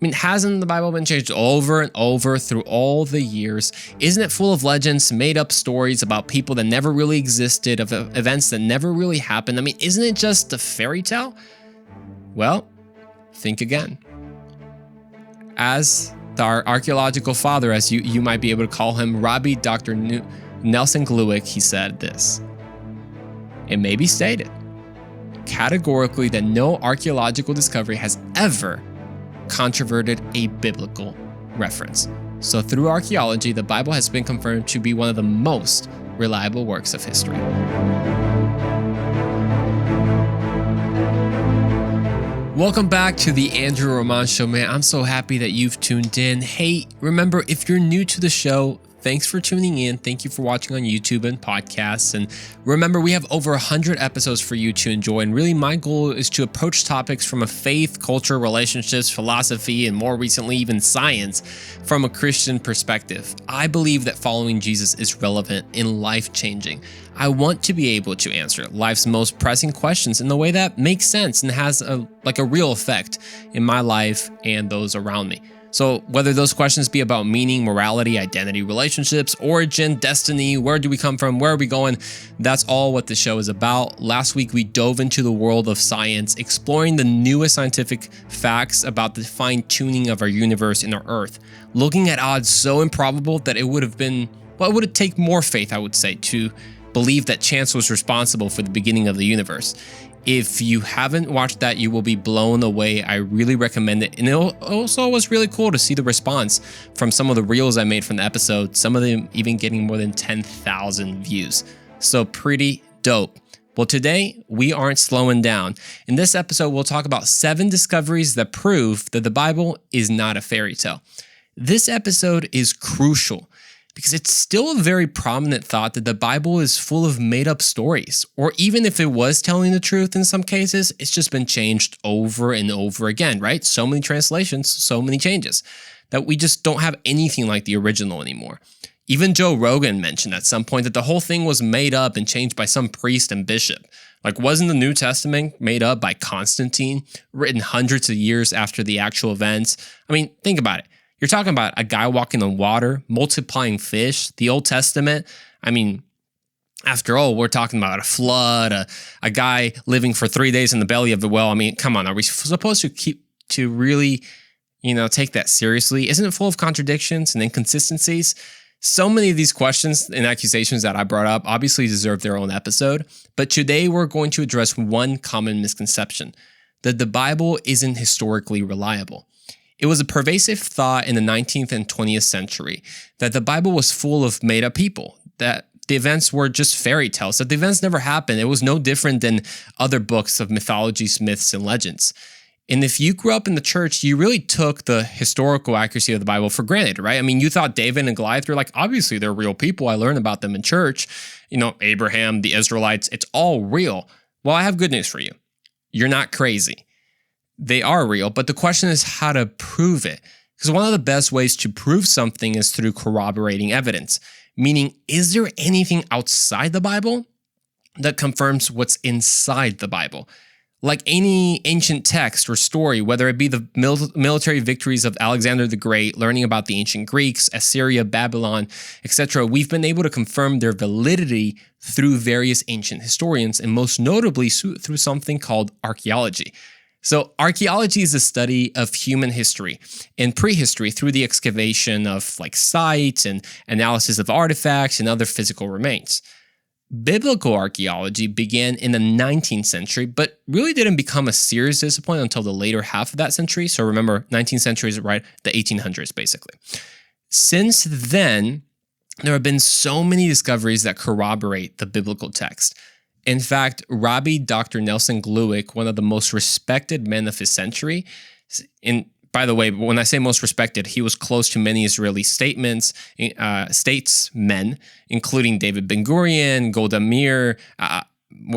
mean, hasn't the Bible been changed over and over through all the years? Isn't it full of legends, made up stories about people that never really existed, of events that never really happened? I mean, isn't it just a fairy tale? Well, think again. As our archaeological father, as you might be able to call him, Rabbi Dr. Nelson Glueck, he said this. It may be stated categorically that no archaeological discovery has ever controverted a biblical reference. So through archaeology, the Bible has been confirmed to be one of the most reliable works of history. Welcome back to the Andrew Roman Show, man. I'm so happy that you've tuned in. Hey, remember, if you're new to the show, thanks for tuning in. Thank you for watching on YouTube and podcasts. And remember, we have over 100 episodes for you to enjoy. And really, my goal is to approach topics from a faith, culture, relationships, philosophy, and more recently, even science from a Christian perspective. I believe that following Jesus is relevant and life-changing. I want to be able to answer life's most pressing questions in the way that makes sense and has a real effect in my life and those around me. So whether those questions be about meaning, morality, identity, relationships, origin, destiny, where do we come from, where are we going, that's all what the show is about. Last week, we dove into the world of science, exploring the newest scientific facts about the fine-tuning of our universe and our Earth, looking at odds so improbable that it would take more faith, I would say, to believe that chance was responsible for the beginning of the universe. If you haven't watched that, you will be blown away. I really recommend it. And it also was really cool to see the response from some of the reels I made from the episode, some of them even getting more than 10,000 views. So pretty dope. Well, today we aren't slowing down. In this episode, we'll talk about 7 discoveries that prove that the Bible is not a fairy tale. This episode is crucial because it's still a very prominent thought that the Bible is full of made-up stories, or even if it was telling the truth in some cases, it's just been changed over and over again, right? So many translations, so many changes, that we just don't have anything like the original anymore. Even Joe Rogan mentioned at some point that the whole thing was made up and changed by some priest and bishop. Like, wasn't the New Testament made up by Constantine, written hundreds of years after the actual events? I mean, think about it. You're talking about a guy walking on water, multiplying fish, the Old Testament. I mean, after all, we're talking about a flood, a guy living for 3 days in the belly of the whale. I mean, come on, are we supposed to really, take that seriously? Isn't it full of contradictions and inconsistencies? So many of these questions and accusations that I brought up obviously deserve their own episode, but today we're going to address one common misconception, that the Bible isn't historically reliable. It was a pervasive thought in the 19th and 20th century that the Bible was full of made-up people, that the events were just fairy tales, that the events never happened. It was no different than other books of mythologies, myths, and legends. And if you grew up in the church, you really took the historical accuracy of the Bible for granted, right? I mean, you thought David and Goliath, you're like, obviously they're real people. I learned about them in church. Abraham, the Israelites, it's all real. Well, I have good news for you. You're not crazy. They are real, but the question is how to prove it. Because one of the best ways to prove something is through corroborating evidence. Meaning, is there anything outside the Bible that confirms what's inside the Bible? Like any ancient text or story, whether it be the military victories of Alexander the Great, learning about the ancient Greeks, Assyria, Babylon, etc., we've been able to confirm their validity through various ancient historians, and most notably through something called archaeology. So archaeology is the study of human history and prehistory through the excavation of sites and analysis of artifacts and other physical remains. Biblical archaeology began in the 19th century, but really didn't become a serious discipline until the later half of that century. So remember, 19th century is right, the 1800s basically. Since then, there have been so many discoveries that corroborate the biblical text. In fact, Rabbi Dr. Nelson Glueck, one of the most respected men of his century, and by the way, when I say most respected, he was close to many Israeli statesmen, including David Ben-Gurion, Golda Meir,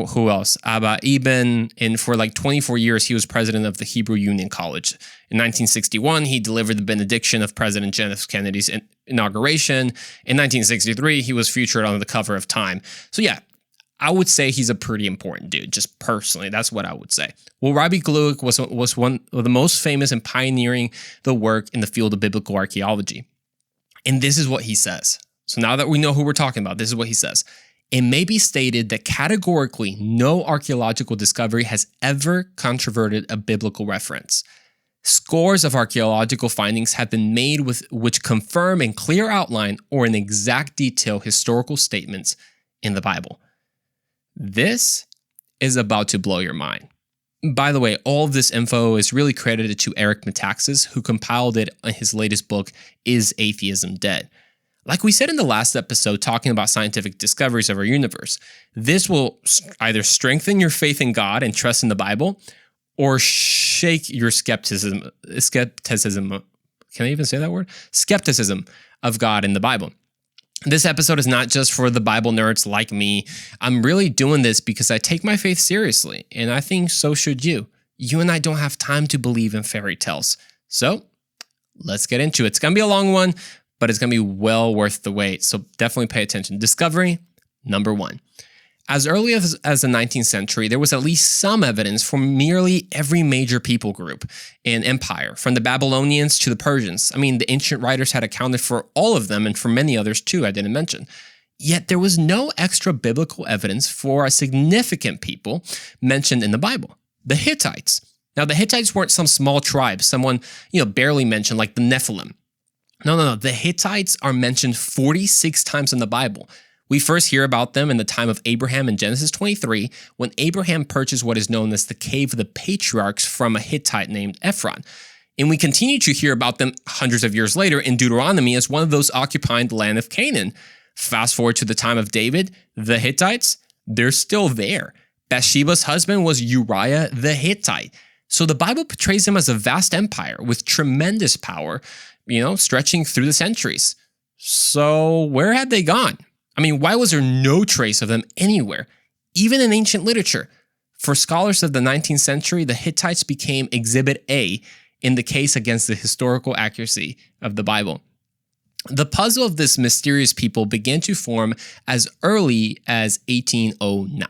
who else? Abba Eban, and for 24 years, he was president of the Hebrew Union College. In 1961, he delivered the benediction of President John F. Kennedy's inauguration. In 1963, he was featured on the cover of Time. So yeah, I would say he's a pretty important dude, just personally. That's what I would say. Well, Rabbi Gluck was one of the most famous in pioneering the work in the field of biblical archaeology. And this is what he says. So now that we know who we're talking about, this is what he says. It may be stated that categorically no archaeological discovery has ever controverted a biblical reference. Scores of archaeological findings have been made which confirm in clear outline or in exact detail historical statements in the Bible. This is about to blow your mind. By the way, all of this info is really credited to Eric Metaxas, who compiled it in his latest book, Is Atheism Dead? Like we said in the last episode talking about scientific discoveries of our universe, this will either strengthen your faith in God and trust in the Bible, or shake your skepticism, can I even say that word? Skepticism of God in the Bible. This episode is not just for the Bible nerds like me. I'm really doing this because I take my faith seriously, and I think so should you. You and I don't have time to believe in fairy tales. So let's get into it. It's going to be a long one, but it's going to be well worth the wait. So definitely pay attention. Discovery number 1. As early as the 19th century, there was at least some evidence from nearly every major people group and empire, from the Babylonians to the Persians. I mean, the ancient writers had accounted for all of them and for many others too I didn't mention. Yet there was no extra biblical evidence for a significant people mentioned in the Bible, the Hittites. Now, the Hittites weren't some small tribe, someone, barely mentioned like the Nephilim. No. The Hittites are mentioned 46 times in the Bible. We first hear about them in the time of Abraham in Genesis 23, when Abraham purchased what is known as the Cave of the Patriarchs from a Hittite named Ephron. And we continue to hear about them hundreds of years later in Deuteronomy as one of those occupying the land of Canaan. Fast forward to the time of David, the Hittites, they're still there. Bathsheba's husband was Uriah the Hittite. So the Bible portrays them as a vast empire with tremendous power, stretching through the centuries. So where had they gone? I mean, why was there no trace of them anywhere, even in ancient literature? For scholars of the 19th century, the Hittites became Exhibit A in the case against the historical accuracy of the Bible. The puzzle of this mysterious people began to form as early as 1809.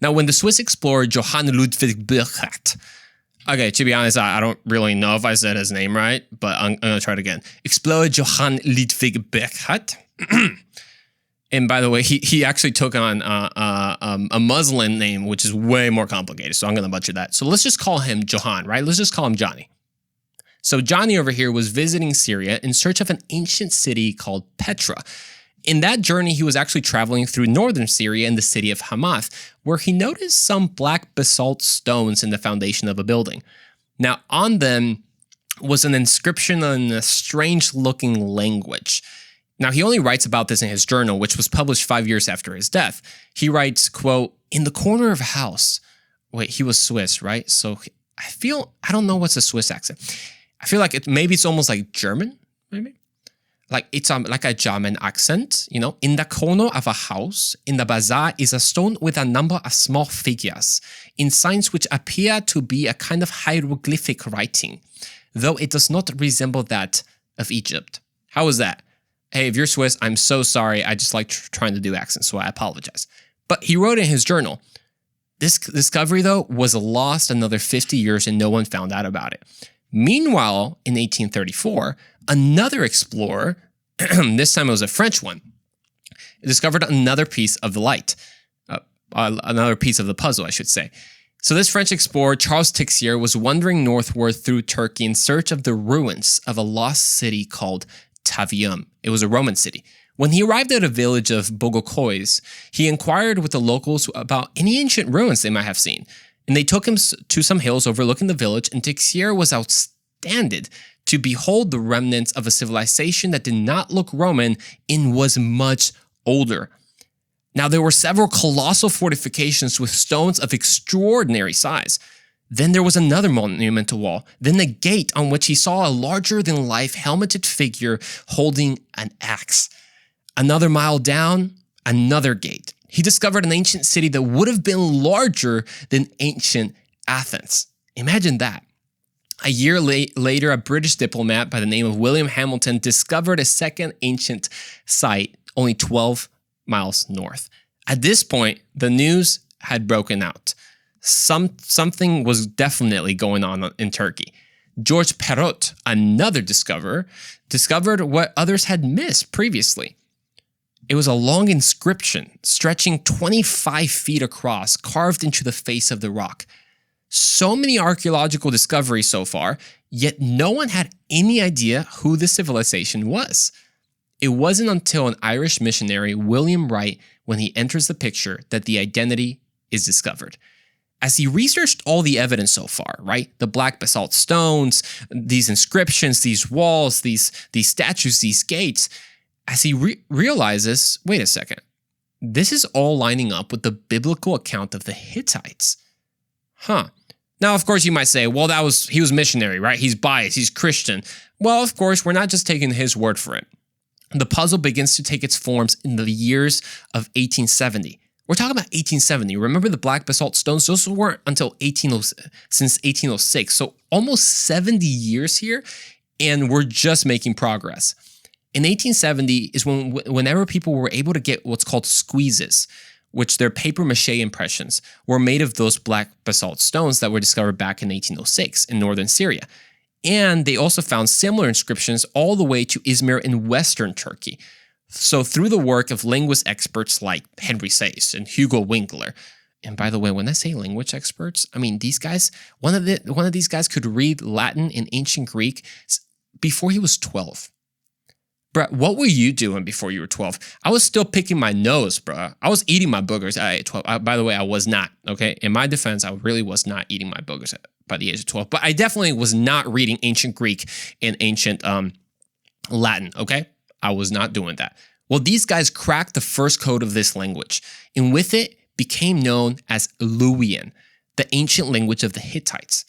Now, when the Swiss explorer Johann Ludwig Burckhardt, okay, to be honest, I don't really know if I said his name right, but I'm going to try it again. Explorer Johann Ludwig Burckhardt. And by the way, he actually took on a Muslim name, which is way more complicated. So I'm going to butcher that. So let's just call him Johann, right? Let's just call him Johnny. So Johnny over here was visiting Syria in search of an ancient city called Petra. In that journey, he was actually traveling through northern Syria and the city of Hamath, where he noticed some black basalt stones in the foundation of a building. Now, on them was an inscription in a strange-looking language. Now, he only writes about this in his journal, which was published 5 years after his death. He writes, quote, "In the corner of a house." Wait, he was Swiss, right? So I don't know what's a Swiss accent. I feel like maybe it's almost like German, maybe? Like it's like a German accent, In the corner of a house, in the bazaar, is a stone with a number of small figures, in signs which appear to be a kind of hieroglyphic writing, though it does not resemble that of Egypt. How is that? Hey, if you're Swiss, I'm so sorry. I just like trying to do accents, so I apologize. But he wrote in his journal, this discovery, though, was lost another 50 years and no one found out about it. Meanwhile, in 1834, another explorer, this time it was a French one, discovered another piece of the light, another piece of the puzzle, I should say. So this French explorer, Charles Tixier, was wandering northward through Turkey in search of the ruins of a lost city called Tavium. It was a Roman city. When he arrived at a village of Bogokois, he inquired with the locals about any ancient ruins they might have seen. And they took him to some hills overlooking the village, and Tixier was astounded to behold the remnants of a civilization that did not look Roman and was much older. Now, there were several colossal fortifications with stones of extraordinary size. Then there was another monumental wall, then a gate on which he saw a larger-than-life helmeted figure holding an axe. Another mile down, another gate. He discovered an ancient city that would have been larger than ancient Athens. Imagine that. A year later, a British diplomat by the name of William Hamilton discovered a second ancient site only 12 miles north. At this point, the news had broken out. Something was definitely going on in Turkey. George Perot, another discoverer, discovered what others had missed previously. It was a long inscription stretching 25 feet across, carved into the face of the rock. So many archaeological discoveries so far, yet no one had any idea who the civilization was. It wasn't until an Irish missionary, William Wright, when he enters the picture, that the identity is discovered. As he researched all the evidence so far, right? The black basalt stones, these inscriptions, these walls, these statues, these gates, as he realizes, wait a second, this is all lining up with the biblical account of the Hittites. Now, of course, you might say, well, he was missionary, right? He's biased, he's Christian. Well, of course, we're not just taking his word for it. The puzzle begins to take its forms in the years of 1870. We're talking about 1870. Remember the black basalt stones? Those weren't until since 1806. So almost 70 years here, and we're just making progress. In 1870 is whenever people were able to get what's called squeezes, which their paper mache impressions were made of those black basalt stones that were discovered back in 1806 in northern Syria. And they also found similar inscriptions all the way to Izmir in western Turkey. So through the work of linguist experts like Henry Sayce and Hugo Winkler, and by the way, when I say language experts, I mean these guys, one of these guys could read Latin and ancient Greek before he was 12. Bruh, what were you doing before you were 12? I was still picking my nose, bruh. I was eating my boogers at 12. By the way, I was not, okay? In my defense, I really was not eating my boogers by the age of 12. But I definitely was not reading ancient Greek and ancient Latin, okay? I was not doing that. Well, these guys cracked the first code of this language, and with it became known as Luwian, the ancient language of the Hittites.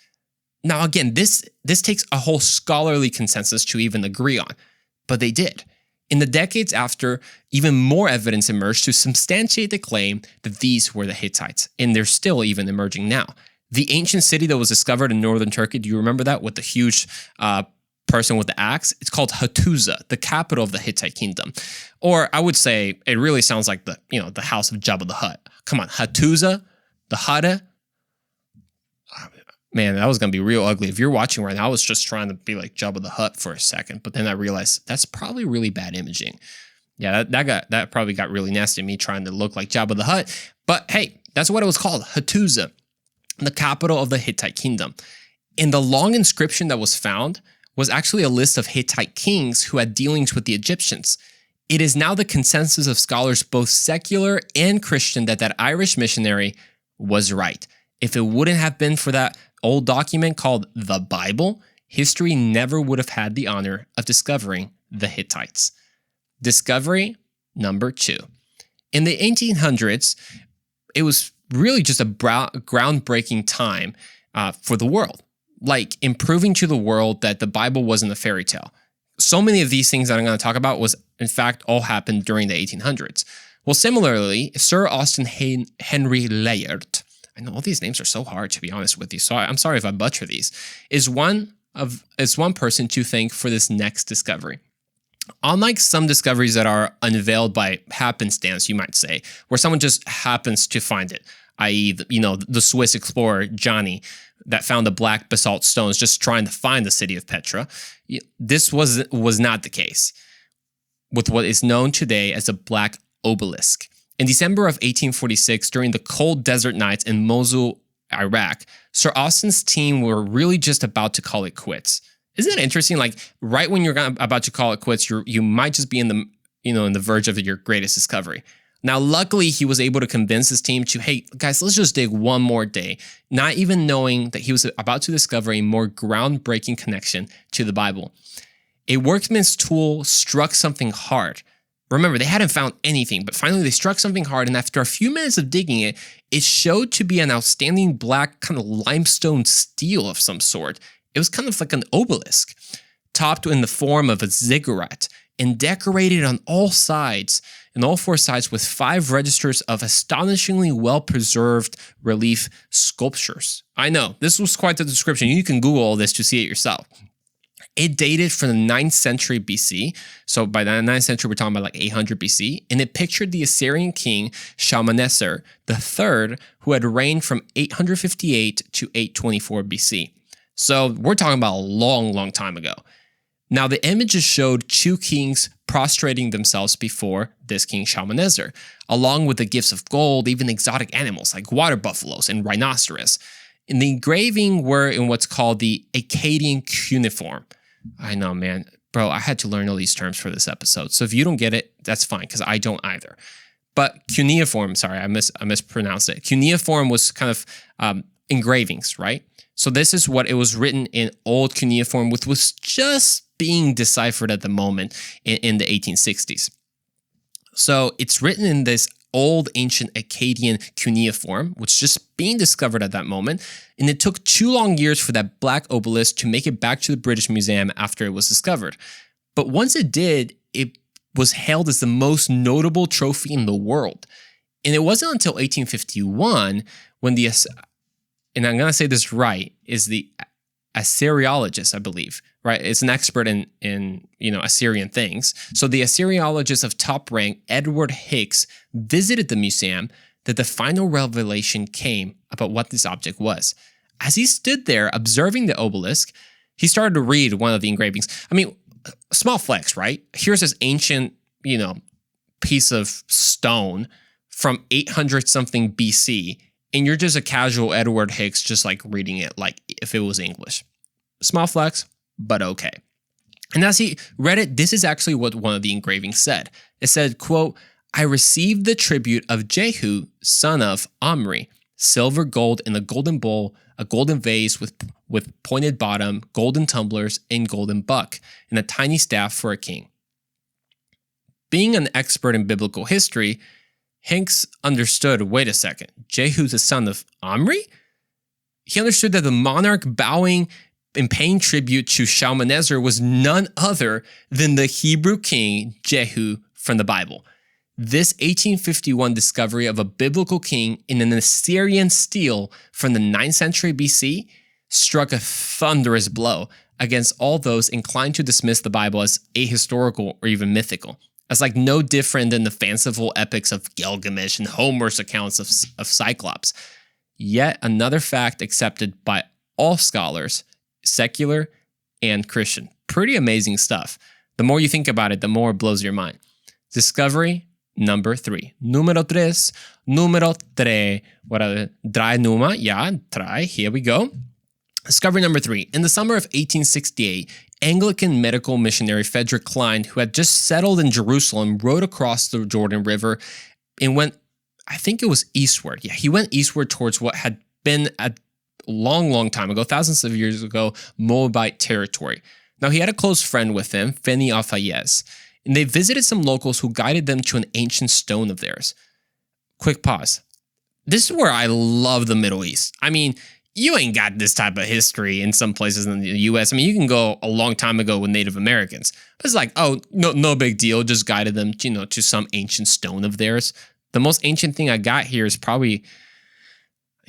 Now, again, this takes a whole scholarly consensus to even agree on. But they did. In the decades after, even more evidence emerged to substantiate the claim that these were the Hittites, and they're still even emerging now. The ancient city that was discovered in northern Turkey, do you remember that, with the huge person with the axe? It's called Hattusa, the capital of the Hittite kingdom. Or I would say it really sounds like the house of Jabba the Hutt. Come on, Hattusa, the Hutta. Man, that was going to be real ugly. If you're watching right now, I was just trying to be like Jabba the Hutt for a second, but then I realized that's probably really bad imaging. Yeah, that probably got really nasty, me trying to look like Jabba the Hutt. But hey, that's what it was called, Hattusa, the capital of the Hittite kingdom. And the long inscription that was found was actually a list of Hittite kings who had dealings with the Egyptians. It is now the consensus of scholars, both secular and Christian, that Irish missionary was right. If it wouldn't have been for that old document called the Bible, history never would have had the honor of discovering the Hittites. Discovery number 2. In the 1800s, it was really just a groundbreaking time for the world, like improving to the world that the Bible wasn't a fairy tale. So many of these things that I'm going to talk about was, in fact, all happened during the 1800s. Well, similarly, Sir Austin Henry Layard, I know all these names are so hard, to be honest with you, so I'm sorry if I butcher these, is one person to thank for this next discovery. Unlike some discoveries that are unveiled by happenstance, you might say, where someone just happens to find it, i.e., the Swiss explorer Johnny that found the black basalt stones just trying to find the city of Petra, this was not the case with what is known today as a black obelisk. In December of 1846, during the cold desert nights in Mosul, Iraq, Sir Austin's team were really just about to call it quits. Isn't that interesting? Like right when you're about to call it quits, you might just be in the verge of your greatest discovery. Now, luckily, he was able to convince his team to, hey, guys, let's just dig one more day, not even knowing that he was about to discover a more groundbreaking connection to the Bible. A workman's tool struck something hard. Remember, they hadn't found anything, but finally they struck something hard, and after a few minutes of digging it, it showed to be an outstanding black kind of limestone stele of some sort. It was kind of like an obelisk, topped in the form of a ziggurat, and decorated on all four sides with 5 registers of astonishingly well-preserved relief sculptures. I know, this was quite the description. You can Google all this to see it yourself. It dated from the 9th century BC. So by the 9th century, we're talking about like 800 BC. And it pictured the Assyrian king Shalmaneser III, who had reigned from 858 to 824 BC. So we're talking about a long, long time ago. Now, the images showed two kings prostrating themselves before this king Shalmaneser, along with the gifts of gold, even exotic animals like water buffaloes and rhinoceros. And the engraving were in what's called the Acadian Cuneiform. I know, man. Bro, I had to learn all these terms for this episode. So if you don't get it, that's fine, because I don't either. But cuneiform, sorry, I mispronounced it. Cuneiform was kind of engravings, right? So this is what it was written in old cuneiform, which was just being deciphered at the moment in the 1860s. So it's written in this old ancient Acadian cuneiform, which is just being discovered at that moment. And it took 2 long years for that black obelisk to make it back to the British Museum after it was discovered. But once it did, it was hailed as the most notable trophy in the world. And it wasn't until 1851 when and I'm going to say this right, is the Assyriologist, I believe, right? It's an expert in Assyrian things. So the Assyriologist of top rank, Edward Hicks, visited the museum that the final revelation came about what this object was. As he stood there observing the obelisk, he started to read one of the engravings. I mean, small flex, right? Here's this ancient, piece of stone from 800 something BC, and you're just a casual Edward Hicks just like reading it like if it was English. Small flex, but okay. And as he read it, this is actually what one of the engravings said. It said, quote, "I received the tribute of Jehu, son of Omri, silver, gold in a golden bowl, a golden vase with pointed bottom, golden tumblers, and golden buck, and a tiny staff for a king." Being an expert in biblical history, Hanks understood, wait a second, Jehu's the son of Omri? He understood that the monarch bowing and paying tribute to Shalmaneser was none other than the Hebrew king Jehu from the Bible. This 1851 discovery of a biblical king in an Assyrian stele from the 9th century BC struck a thunderous blow against all those inclined to dismiss the Bible as ahistorical or even mythical, as like no different than the fanciful epics of Gilgamesh and Homer's accounts of Cyclops. Yet another fact accepted by all scholars, secular and Christian. Pretty amazing stuff. The more you think about it, the more it blows your mind. Discovery number 3. Número 3. Número 3. Drei Nummer. Yeah, drei. Here we go. Discovery number 3. In the summer of 1868, Anglican medical missionary Frederick Klein, who had just settled in Jerusalem, rode across the Jordan River and went, I think it was eastward. Yeah, he went eastward towards what had been a long, long time ago, thousands of years ago, Moabite territory. Now, he had a close friend with him, Feni Alfayez, and they visited some locals who guided them to an ancient stone of theirs. Quick pause. This is where I love the Middle East. I mean, you ain't got this type of history in some places in the U.S. I mean, you can go a long time ago with Native Americans. But it's like, oh, no big deal. Just guided them, to some ancient stone of theirs. The most ancient thing I got here is probably,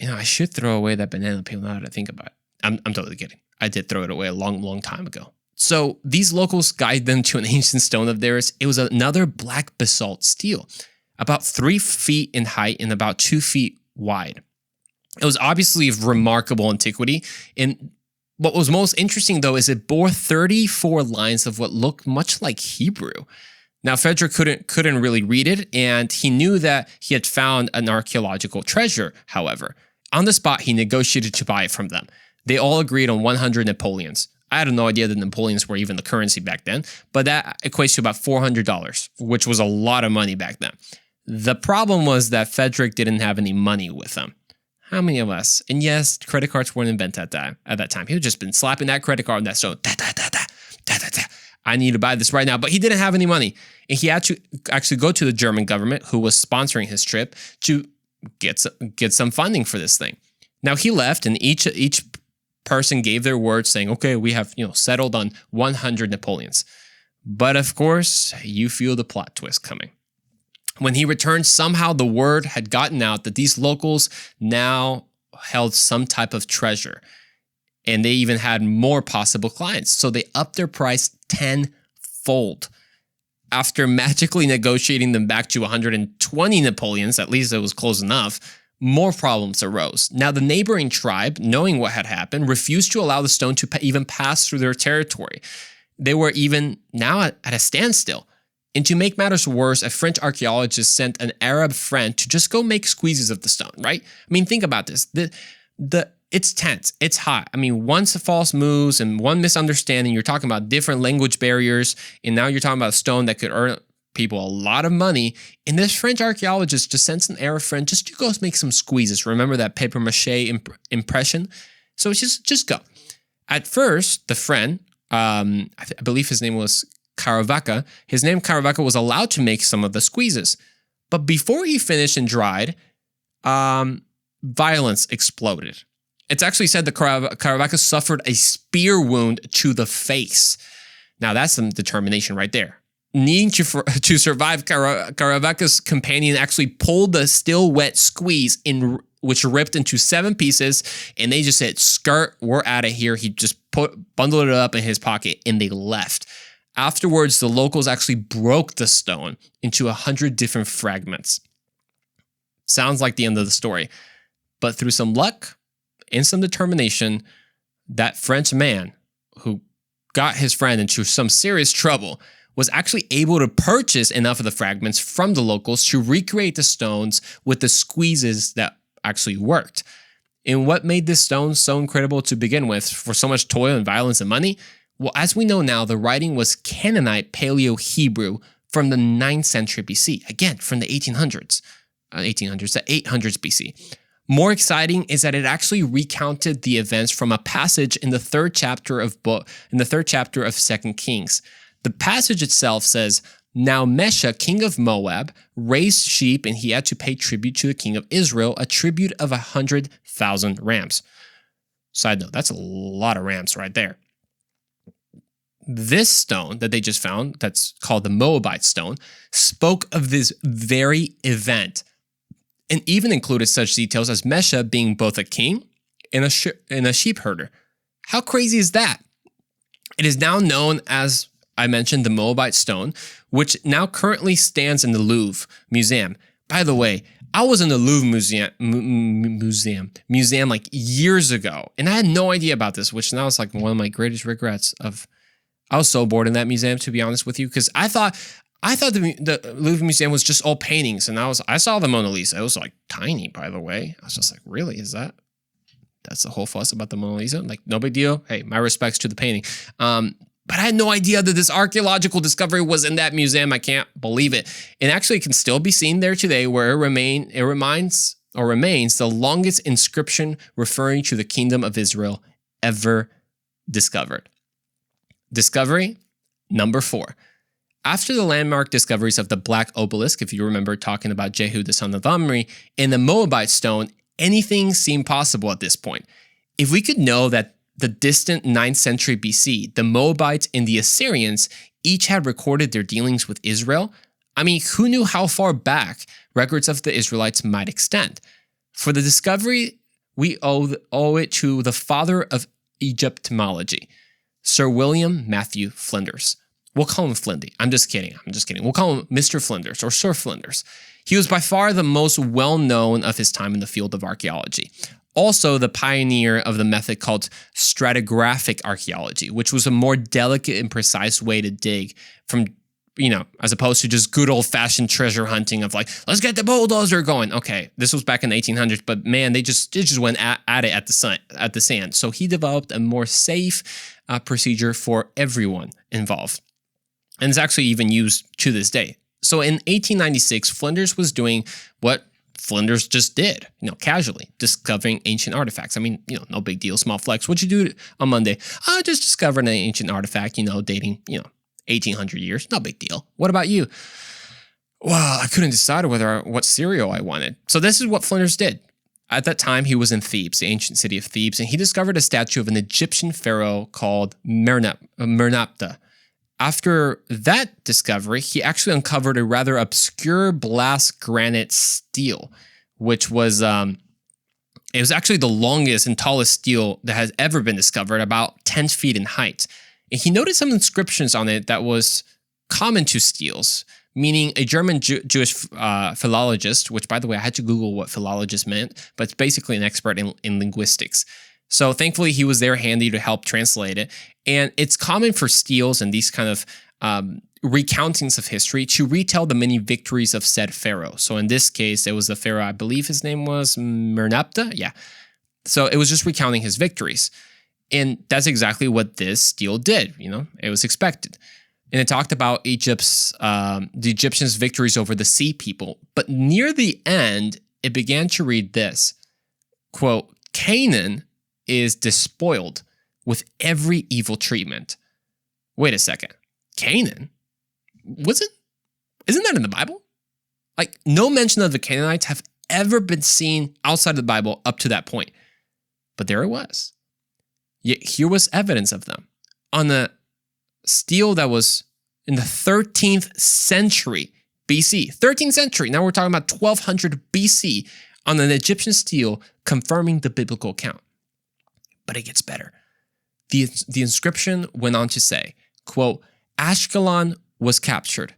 I should throw away that banana peel now that I think about it. I'm totally kidding. I did throw it away a long, long time ago. So these locals guide them to an ancient stone of theirs. It was another black basalt stele, about 3 feet in height and about 2 feet wide. It was obviously of remarkable antiquity, and what was most interesting, though, is it bore 34 lines of what looked much like Hebrew. Now, Frederick couldn't really read it, and he knew that he had found an archaeological treasure, however. On the spot, he negotiated to buy it from them. They all agreed on 100 Napoleons. I had no idea that Napoleons were even the currency back then, but that equates to about $400, which was a lot of money back then. The problem was that Frederick didn't have any money with him. How many of us? And yes, credit cards weren't invented at that time. He had just been slapping that credit card on that stone. I need to buy this right now. But he didn't have any money. And he had to actually go to the German government, who was sponsoring his trip, to get some funding for this thing. Now, he left, and each person gave their word saying, okay, we have settled on 100 Napoleons. But of course, you feel the plot twist coming. When he returned, somehow the word had gotten out that these locals now held some type of treasure. And they even had more possible clients. So they upped their price tenfold. After magically negotiating them back to 120 Napoleons, at least it was close enough, more problems arose. Now, the neighboring tribe, knowing what had happened, refused to allow the stone to even pass through their territory. They were even now at a standstill. And to make matters worse, a French archaeologist sent an Arab friend to just go make squeezes of the stone, right? I mean, think about this. It's tense. It's hot. I mean, once a false moves and one misunderstanding, you're talking about different language barriers, and now you're talking about a stone that could earn people a lot of money. And this French archaeologist just sends an Arab friend just to go make some squeezes. Remember that paper mache impression? So it's just go. At first, the friend, I believe his name was Caravaca. His name Caravaca was allowed to make some of the squeezes. But before he finished and dried, violence exploded. It's actually said that Caravaca suffered a spear wound to the face. Now that's some determination right there. Needing to survive, Caravaca's companion actually pulled the still wet squeeze, which ripped into 7 pieces, and they just said, "Skirt, we're out of here." He just bundled it up in his pocket, and they left. Afterwards, the locals actually broke the stone into 100 different fragments. Sounds like the end of the story. But through some luck and some determination, that French man who got his friend into some serious trouble was actually able to purchase enough of the fragments from the locals to recreate the stones with the squeezes that actually worked. And what made this stone so incredible to begin with, for so much toil and violence and money? Well, as we know now, the writing was Canaanite Paleo-Hebrew from the 9th century BC. Again, from the 1800s, the 800s BC. More exciting is that it actually recounted the events from a passage in the 3rd chapter of 2 Kings. The passage itself says, "Now Mesha, king of Moab, raised sheep, and he had to pay tribute to the king of Israel, a tribute of 100,000 rams." Side note, that's a lot of rams right there. This stone that they just found, that's called the Moabite Stone, spoke of this very event, and even included such details as Mesha being both a king and a sheep herder. How crazy is that? It is now known as, I mentioned, the Moabite Stone, which now currently stands in the Louvre Museum. By the way, I was in the Louvre Museum like years ago, and I had no idea about this, which now is like one of my greatest regrets of. I was so bored in that museum, to be honest with you, because I thought the Louvre Museum was just all paintings, and I saw the Mona Lisa. It was like tiny, by the way. I was just like, really? That's the whole fuss about the Mona Lisa? Like, no big deal. Hey, my respects to the painting. But I had no idea that this archaeological discovery was in that museum. I can't believe it. It actually can still be seen there today, where it remains the longest inscription referring to the kingdom of Israel ever discovered. Discovery number 4. After the landmark discoveries of the Black Obelisk, if you remember talking about Jehu, the son of Omri, and the Moabite Stone, anything seemed possible at this point. If we could know that the distant 9th century BC, the Moabites and the Assyrians each had recorded their dealings with Israel, I mean, who knew how far back records of the Israelites might extend? For the discovery, we owe it to the father of Egyptology, Sir William Matthew Flinders. We'll call him Flindy. I'm just kidding. We'll call him Mr. Flinders or Sir Flinders. He was by far the most well-known of his time in the field of archaeology. Also, the pioneer of the method called stratigraphic archaeology, which was a more delicate and precise way to dig from, as opposed to just good old-fashioned treasure hunting of like, let's get the bulldozer going. Okay, this was back in the 1800s, but man, they just went at it at the sand. So he developed a more safe procedure for everyone involved. And it's actually even used to this day. So in 1896, Flinders was doing what Flinders just did, casually, discovering ancient artifacts. I mean, no big deal, small flex. What'd you do on Monday? I just discovered an ancient artifact, dating, 1800 years. No big deal. What about you? Well, I couldn't decide what cereal I wanted. So this is what Flinders did. At that time, he was in Thebes, the ancient city of Thebes, and he discovered a statue of an Egyptian pharaoh called Merneptah. After that discovery, he actually uncovered a rather obscure blast granite stele, which was It was actually the longest and tallest stele that has ever been discovered, about 10 feet in height. And he noted some inscriptions on it that was common to steles, meaning a German Jewish philologist, which, by the way, I had to Google what philologist meant, but it's basically an expert in linguistics. So thankfully, he was there handy to help translate it. And it's common for steles and these kind of recountings of history to retell the many victories of said pharaoh. So in this case, it was the pharaoh, I believe his name was Merneptah. Yeah. So it was just recounting his victories. And that's exactly what this stele did. It was expected. And it talked about the Egyptians' victories over the sea people. But near the end, it began to read this, quote, Canaan is despoiled with every evil treatment. Wait a second. Canaan? Isn't that in the Bible? Like, no mention of the Canaanites have ever been seen outside of the Bible up to that point. But there it was. Yet here was evidence of them. On a stele that was in the 13th century BC. 13th century. Now we're talking about 1200 BC on an Egyptian stele confirming the biblical account. But it gets better. The inscription went on to say, quote, Ashkelon was captured.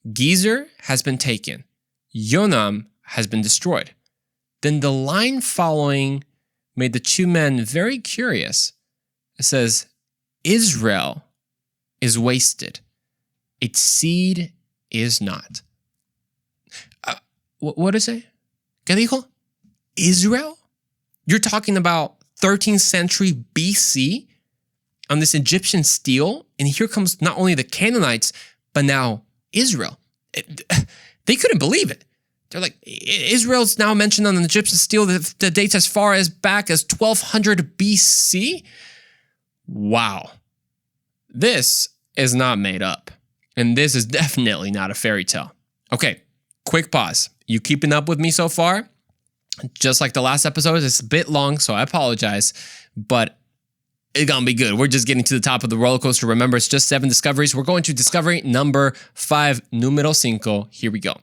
Gezer has been taken. Yonam has been destroyed. Then the line following made the two men very curious. It says, Israel is wasted. Its seed is not. What is it? ¿Qué dijo? Israel? You're talking about 13th century BC on this Egyptian stele, and here comes not only the Canaanites, but now Israel. They couldn't believe it. They're like, Israel's now mentioned on an Egyptian stele that dates as far as back as 1200 BC? Wow. This is not made up. And this is definitely not a fairy tale. Okay, quick pause. You keeping up with me so far? Just like the last episode, it's a bit long, so I apologize, but it's gonna be good. We're just getting to the top of the roller coaster. Remember, it's just 7 discoveries. We're going to discovery number 5, numero 5. Here we go.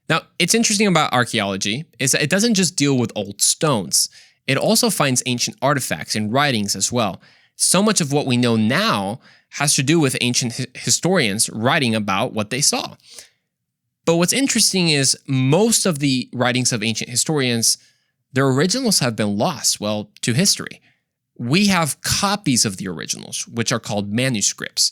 Now, it's interesting about archaeology is that it doesn't just deal with old stones. It also finds ancient artifacts and writings as well. So much of what we know now has to do with ancient historians writing about what they saw. But what's interesting is most of the writings of ancient historians, their originals have been lost, to history. We have copies of the originals, which are called manuscripts,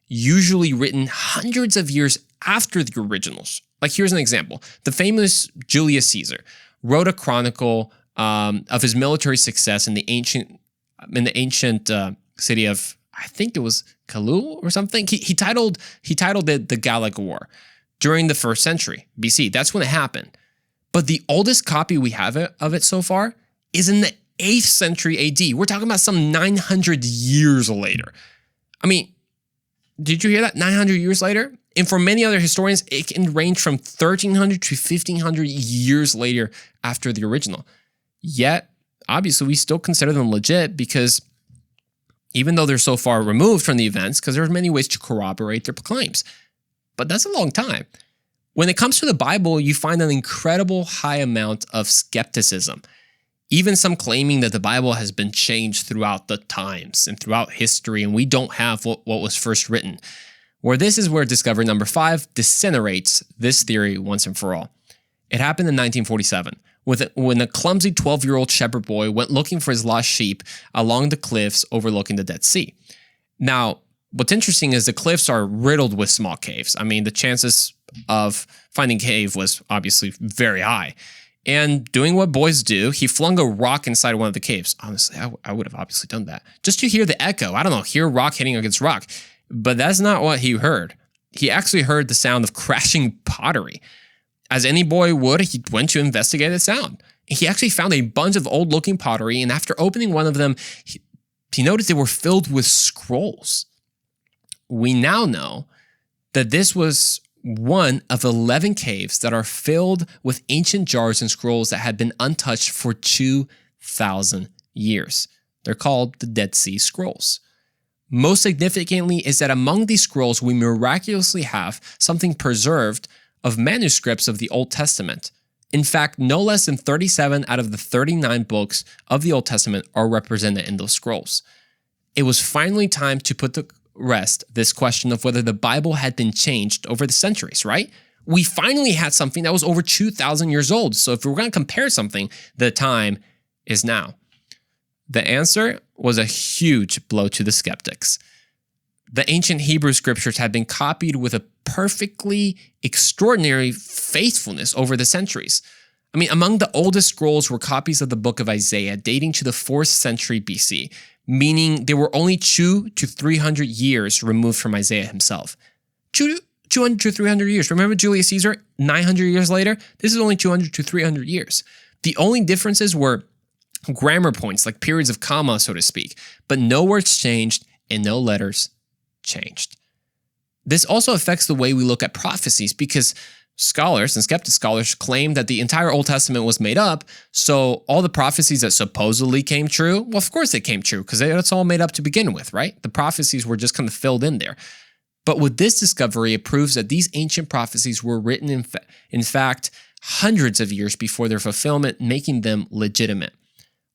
usually written hundreds of years after the originals. Like, here's an example. The famous Julius Caesar wrote a chronicle of his military success in the ancient city of, I think it was Kalul or something. He titled it the Gallic War during the 1st century BC. That's when it happened. But the oldest copy we have of it so far is in the 8th century AD. We're talking about some 900 years later. I mean, did you hear that? 900 years later? And for many other historians, it can range from 1300 to 1500 years later after the original. Yet, obviously, we still consider them legit because even though they're so far removed from the events, because there's many ways to corroborate their claims. But that's a long time. When it comes to the Bible, you find an incredible high amount of skepticism. Even some claiming that the Bible has been changed throughout the times and throughout history, and we don't have what was first written. This is where discovery number 5 disintegrates this theory once and for all. It happened in 1947, when a clumsy 12-year-old shepherd boy went looking for his lost sheep along the cliffs overlooking the Dead Sea. Now, what's interesting is the cliffs are riddled with small caves. I mean, the chances of finding a cave was obviously very high. And doing what boys do, he flung a rock inside one of the caves. Honestly, I would have obviously done that. Just to hear the echo. I don't know, hear rock hitting against rock. But that's not what he heard. He actually heard the sound of crashing pottery. As any boy would, he went to investigate the sound. He actually found a bunch of old-looking pottery, and after opening one of them, he noticed they were filled with scrolls. We now know that this was one of 11 caves that are filled with ancient jars and scrolls that had been untouched for 2,000 years. They're called the Dead Sea Scrolls. Most significantly is that among these scrolls, we miraculously have something preserved of manuscripts of the Old Testament. In fact, no less than 37 out of the 39 books of the Old Testament are represented in those scrolls. It was finally time to put to rest this question of whether the Bible had been changed over the centuries, right? We finally had something that was over 2,000 years old. So if we're going to compare something, the time is now. The answer was a huge blow to the skeptics. The ancient Hebrew scriptures had been copied with a perfectly extraordinary faithfulness over the centuries. I mean, among the oldest scrolls were copies of the book of Isaiah dating to the 4th century BC, meaning they were only 200 to 300 years removed from Isaiah himself. 200 to 300 years. Remember Julius Caesar, 900 years later? This is only 200 to 300 years. The only differences were grammar points, like periods of comma, so to speak, but no words changed and no letters changed. This also affects the way we look at prophecies because scholars and skeptic scholars claim that the entire Old Testament was made up, so all the prophecies that supposedly came true, well, of course they came true because it's all made up to begin with, right? The prophecies were just kind of filled in there. But with this discovery, it proves that these ancient prophecies were written, in fact, hundreds of years before their fulfillment, making them legitimate.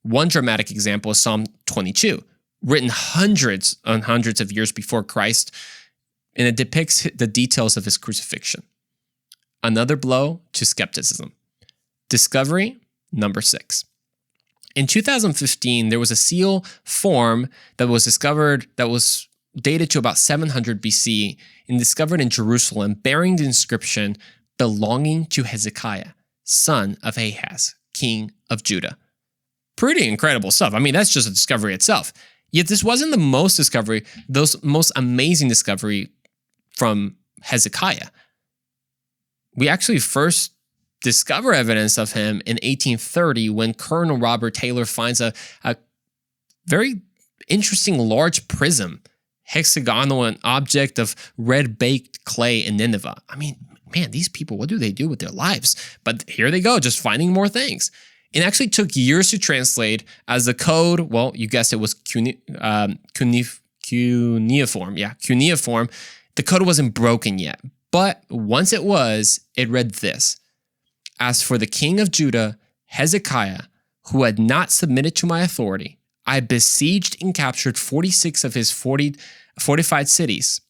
One dramatic example is Psalm 22, written hundreds and hundreds of years before Christ, and it depicts the details of his crucifixion. Another blow to skepticism. Discovery number 6. In 2015, there was a seal form that was discovered that was dated to about 700 BC and discovered in Jerusalem, bearing the inscription belonging to Hezekiah, son of Ahaz, king of Judah. Pretty incredible stuff. I mean, that's just a discovery itself. Yet this wasn't the most amazing discovery from Hezekiah. We actually first discover evidence of him in 1830 when Colonel Robert Taylor finds a very interesting large prism, hexagonal, an object of red-baked clay in Nineveh. I mean, man, these people, what do they do with their lives? But here they go, just finding more things. It actually took years to translate as the code, well, you guessed it was cuneiform. Yeah, cuneiform. The code wasn't broken yet. But once it was, it read this. As for the king of Judah, Hezekiah, who had not submitted to my authority, I besieged and captured 46 of his fortified cities,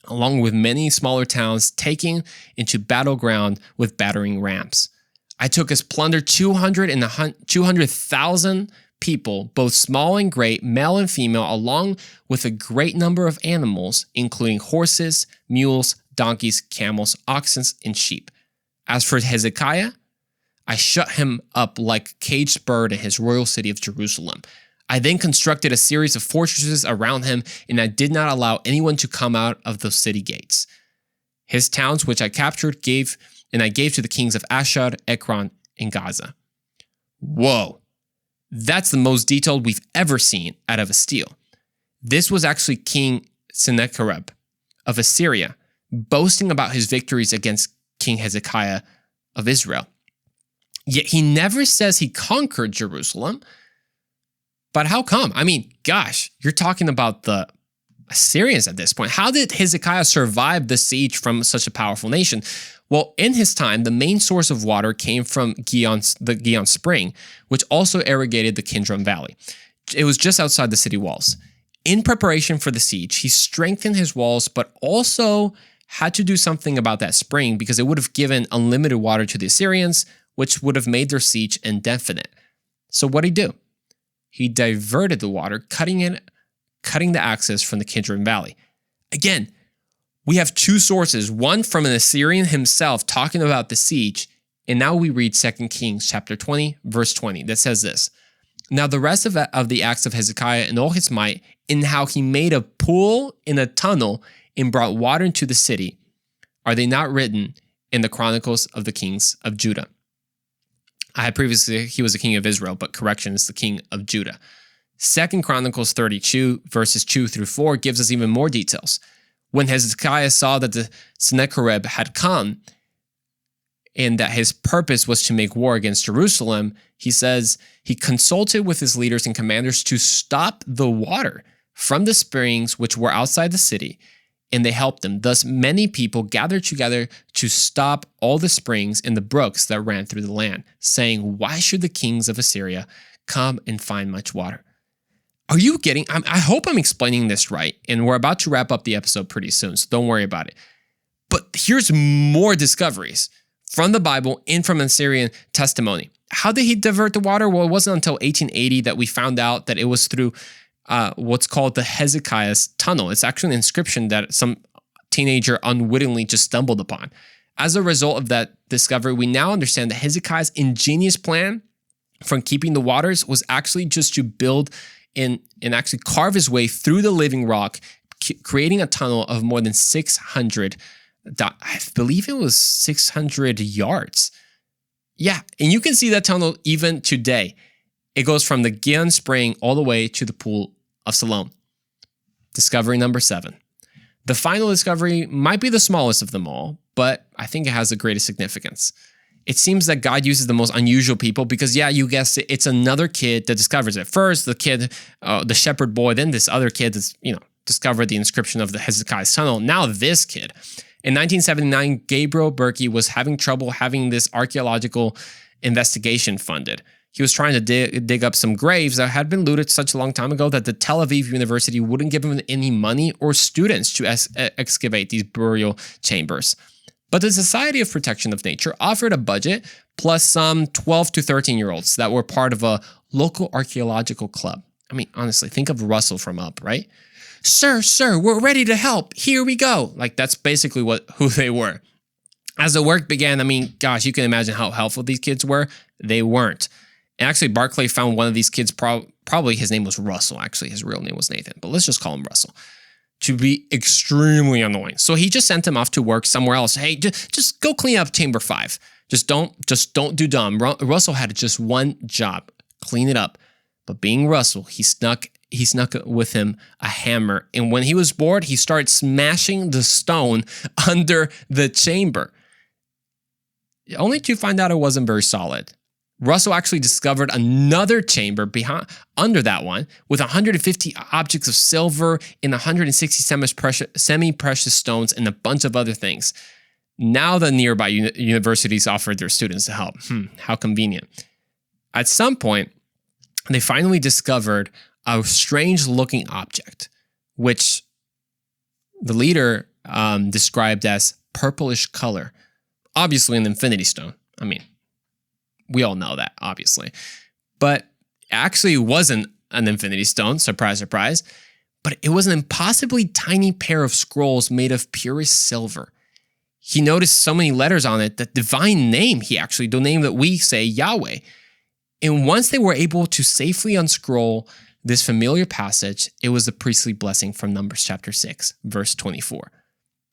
along with many smaller towns, taking into battleground with battering rams. I took as plunder 200,000 people, both small and great, male and female, along with a great number of animals, including horses, mules, donkeys, camels, oxen, and sheep. As for Hezekiah, I shut him up like a caged bird in his royal city of Jerusalem. I then constructed a series of fortresses around him, and I did not allow anyone to come out of those city gates. His towns, which I captured, I gave to the kings of Ashdod, Ekron, and Gaza. Whoa, that's the most detailed we've ever seen out of a stele. This was actually King Sennacherib of Assyria, boasting about his victories against King Hezekiah of Israel. Yet he never says he conquered Jerusalem. But how come? I mean, gosh, you're talking about the Assyrians at this point. How did Hezekiah survive the siege from such a powerful nation? Well, in his time, the main source of water came from the Gihon Spring, which also irrigated the Kidron Valley. It was just outside the city walls. In preparation for the siege, he strengthened his walls, but also had to do something about that spring because it would have given unlimited water to the Assyrians, which would have made their siege indefinite. So what did he do? He diverted the water, cutting the access from the Kidron Valley. Again, we have two sources, one from an Assyrian himself talking about the siege, and now we read 2 Kings chapter 20, verse 20, that says this. Now the rest of the acts of Hezekiah and all his might, in how he made a pool in a tunnel and brought water into the city, are they not written in the Chronicles of the Kings of Judah? I had previously, he was the king of Israel, but correction, is the king of Judah. 2 Chronicles 32, verses 2 through 4 gives us even more details. When Hezekiah saw that the Sennacherib had come and that his purpose was to make war against Jerusalem, he says he consulted with his leaders and commanders to stop the water from the springs which were outside the city and they helped them. Thus, many people gathered together to stop all the springs and the brooks that ran through the land, saying, "Why should the kings of Assyria come and find much water?" Are you getting? I hope I'm explaining this right, and we're about to wrap up the episode pretty soon, so don't worry about it. But here's more discoveries from the Bible and from Assyrian testimony. How did he divert the water? Well, it wasn't until 1880 that we found out that it was through what's called the Hezekiah's tunnel. It's actually an inscription that some teenager unwittingly just stumbled upon. As a result of that discovery, we now understand that Hezekiah's ingenious plan from keeping the waters was actually just to build and actually carve his way through the living rock, creating a tunnel of more than 600, I believe it was 600 yards. Yeah, and you can see that tunnel even today. It goes from the Gihon Spring all the way to the Pool of Siloam. Discovery number 7. The final discovery might be the smallest of them all, but I think it has the greatest significance. It seems that God uses the most unusual people because, yeah, you guessed it, it's another kid that discovers it. First, the kid, the shepherd boy, then this other kid that's, discovered the inscription of the Hezekiah's tunnel. Now this kid. In 1979, Gabriel Berkey was having trouble having this archaeological investigation funded. He was trying to dig up some graves that had been looted such a long time ago that the Tel Aviv University wouldn't give him any money or students to excavate these burial chambers. But the Society of Protection of Nature offered a budget plus some 12 to 13-year-olds that were part of a local archaeological club. I mean, honestly, think of Russell from Up, right? Sir, we're ready to help. Here we go. Like, that's basically who they were. As the work began, I mean, gosh, you can imagine how helpful these kids were. They weren't. And actually, Barclay found one of these kids, probably his name was Russell. Actually, his real name was Nathan, but let's just call him Russell, to be extremely annoying. So he just sent him off to work somewhere else. Hey, just go clean up chamber 5. Just don't do dumb. Russell had just one job, clean it up. But being Russell, he snuck with him a hammer. And when he was bored, he started smashing the stone under the chamber, only to find out it wasn't very solid. Russell actually discovered another chamber under that one with 150 objects of silver and 160 semi-precious stones and a bunch of other things. Now the nearby universities offered their students to help. How convenient. At some point, they finally discovered a strange-looking object, which the leader described as purplish color. Obviously an infinity stone. I mean, we all know that, obviously. But actually, it wasn't an infinity stone, surprise, surprise. But it was an impossibly tiny pair of scrolls made of purest silver. He noticed so many letters on it, that divine name, the name that we say, Yahweh. And once they were able to safely unscroll this familiar passage, it was the priestly blessing from Numbers chapter 6, verse 24.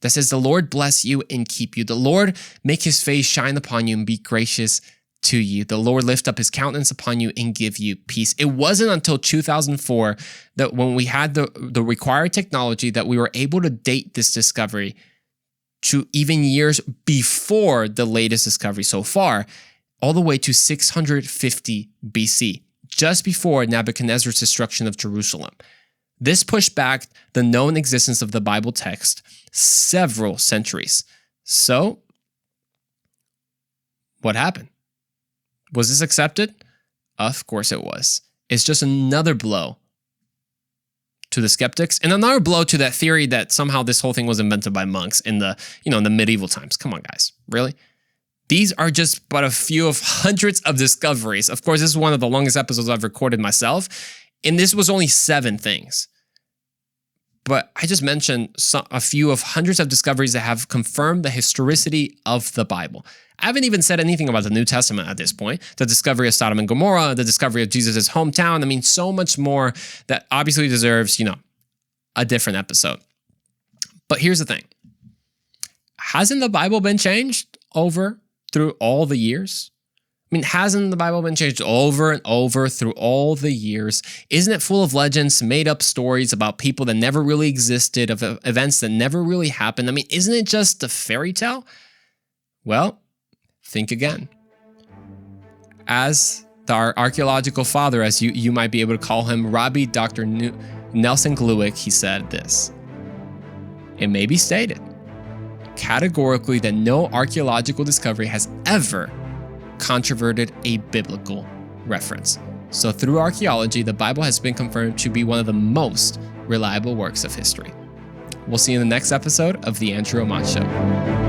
That says, "The Lord bless you and keep you. The Lord make his face shine upon you and be gracious to you. The Lord lift up his countenance upon you and give you peace." It wasn't until 2004 that when we had the required technology that we were able to date this discovery to even years before the latest discovery so far, all the way to 650 BC, just before Nebuchadnezzar's destruction of Jerusalem. This pushed back the known existence of the Bible text several centuries. So, what happened? Was this accepted? Of course it was. It's just another blow to the skeptics and another blow to that theory that somehow this whole thing was invented by monks in the medieval times. Come on, guys. Really? These are just but a few of hundreds of discoveries. Of course, this is one of the longest episodes I've recorded myself, and this was only 7 things. But I just mentioned a few of hundreds of discoveries that have confirmed the historicity of the Bible. I haven't even said anything about the New Testament at this point. The discovery of Sodom and Gomorrah, the discovery of Jesus' hometown. I mean, so much more that obviously deserves, a different episode. But here's the thing. Hasn't the Bible been changed through all the years? I mean, hasn't the Bible been changed over and over through all the years? Isn't it full of legends, made up stories about people that never really existed, of events that never really happened? I mean, isn't it just a fairy tale? Well, think again. As our archaeological father, as you might be able to call him, Rabbi Dr. Nelson Gluick, he said this. it may be stated categorically that no archaeological discovery has ever controverted a biblical reference. So through archaeology, the Bible has been confirmed to be one of the most reliable works of history. We'll see you in the next episode of The Andrew Oman Show.